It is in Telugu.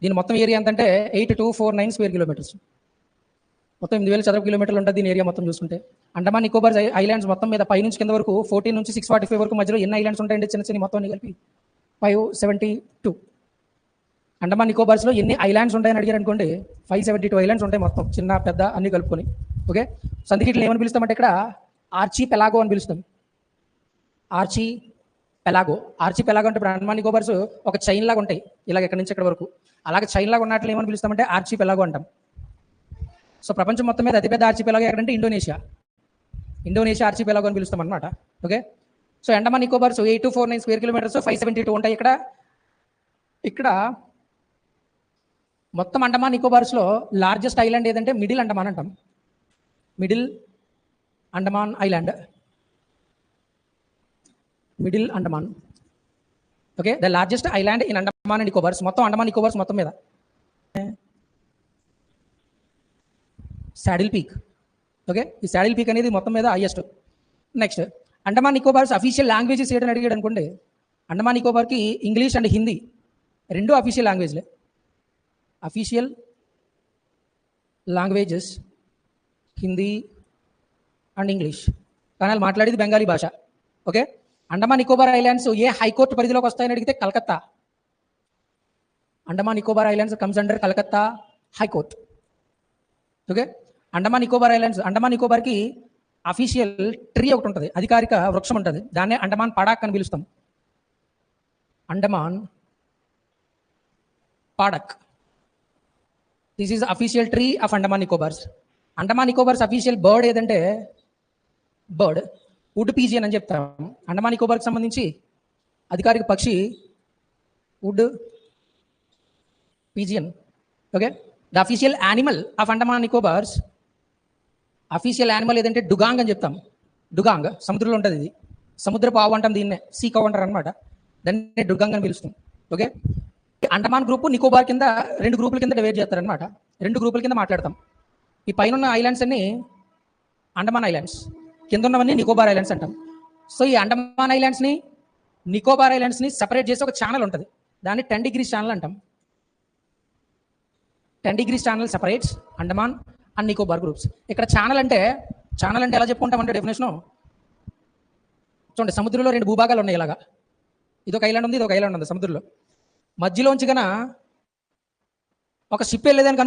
దీని మొత్తం ఏరియా ఎంతంటే 8249 స్క్వేర్ కిలోమీటర్స్. మొత్తం 8000 చదరపు కిలోమీటర్లు ఉంటుంది దీని ఏరియా మొత్తం చూసుకుంటే. అండమాన్ నికోబార్ ఐలాండ్స్ మొత్తం మీద పై నుంచి కింద వరకు 14 నుంచి 645 వరకు మధ్యలో ఎన్ని ఐలాండ్స్ ఉంటాయండి? చిన్న చిన్న మొత్తం కలిపి 572. అండమాన్ నికోబార్స్లో ఎన్ని ఐలాండ్స్ ఉంటాయని అడిగారు అనుకోండి, 572 ఐలాండ్స్ ఉంటాయి మొత్తం, చిన్న పెద్ద అన్ని కలుపుకొని. ఓకే, సో అందుకే ఇట్లా ఏమని పిలుస్తామంటే ఇక్కడ ఆర్చి పెలాగో అని పిలుస్తాం. ఆర్చి పెలాగో అంటే ఇప్పుడు అండమాన్ నికోబార్స్ ఒక చైన్ లాగా ఉంటాయి, ఇలాగ ఇక్కడ నుంచి ఇక్కడ వరకు. అలాగే చైన్ లాగా ఉన్నట్లు ఏమని పిలుస్తామంటే ఆర్చి పెలాగో అంటాం. సో ప్రపంచం మొత్తం మీద అతిపెద్ద ఆర్చి పెలాగో ఎక్కడంటే ఇండోనేషియా ఆర్చి పెలాగో అని పిలుస్తాం అనమాట. Okay, so Andaman Nicobars 8249 square kilometres, 572 ఉంటాయి ఇక్కడ మొత్తం అండమాన్ నికోబార్స్లో లార్జెస్ట్ ఐలాండ్ ఏదంటే మిడిల్ అండమాన్ అంటాం. Middle Andaman. Okay, the largest island in Andaman and Nicobars. మొత్తం అండమాన్ నికోబార్స్ మొత్తం మీద శాడిల్ పీక్. ఓకే, ఈ శాడిల్ పీక్ అనేది మొత్తం మీద highest. Next, Andaman Nicobars official languages ఏంటని అడిగాడు అనుకోండి, అండమాన్ నికోబార్కి ఇంగ్లీష్ అండ్ హిందీ రెండు అఫీషియల్ లాంగ్వేజ్లే. Official languages Hindi and English, కానీ వాళ్ళు మాట్లాడేది బెంగాలీ భాష. ఓకే, అండమాన్ నికోబార్ ఐలాండ్స్ ఏ హైకోర్టు పరిధిలోకి వస్తాయని అడిగితే Calcutta. Andaman Nicobar islands comes under Calcutta high court. Okay, Andaman నికోబార్కి అఫీషియల్ ట్రీ ఒకటి ఉంటుంది, అధికారిక వృక్షం ఉంటుంది, దాన్నే అండమాన్ పడాక్ అని పిలుస్తాం. Andaman padauk. This is official tree of Andaman Nicobars. Andaman Nicobars official bird ఏదంటే వుడ్ పీజియన్ అని చెప్తాం. అండమాన్ నికోబార్కి సంబంధించి అధికారిక పక్షి wood pigeon. Okay, the official animal of Andaman Nicobars, official animal ఏదంటే డుగాంగ్ అని చెప్తాం. డుగాంగ్ సముద్రంలో ఉంటుంది, ఇది సముద్రపు ఆవు అంటాం, దీన్నే సీ కౌ అంటారు అనమాట, దాన్ని డుగాంగ్ అని పిలుస్తాం. ఓకే, అండమాన్ గ్రూప్ నికోబార్ కింద 2 గ్రూపుల కింద డివైడ్ చేస్తారనమాట. 2 గ్రూపుల కింద మాట్లాడతాం. ఈ పైన ఉన్న ఐలాండ్స్ అన్ని అండమాన్ ఐలాండ్స్, కింద ఉన్నవన్నీ నికోబార్ ఐలాండ్స్ అంటాం. సో ఈ అండమాన్ ఐలాండ్స్ని నికోబార్ ఐలాండ్స్ని సెపరేట్ చేసి ఒక ఛానల్ ఉంటుంది, దాన్ని 10 degrees ఛానల్ అంటాం. 10 degrees channel separates Andaman and Nicobar groups. ఇక్కడ ఛానల్ అంటే ఎలా చెప్పుకుంటామంటే డెఫినేషను చూడండి, సముద్రంలో 2 భూభాగాలు ఉన్నాయి ఇలాగా, ఇదొక ఐలాండ్ ఉంది, ఇదొక ఐలాండ్ ఉంది సముద్రంలో. మధ్యలోంచి గన ఒక షిప్ వెళ్ళేదానికి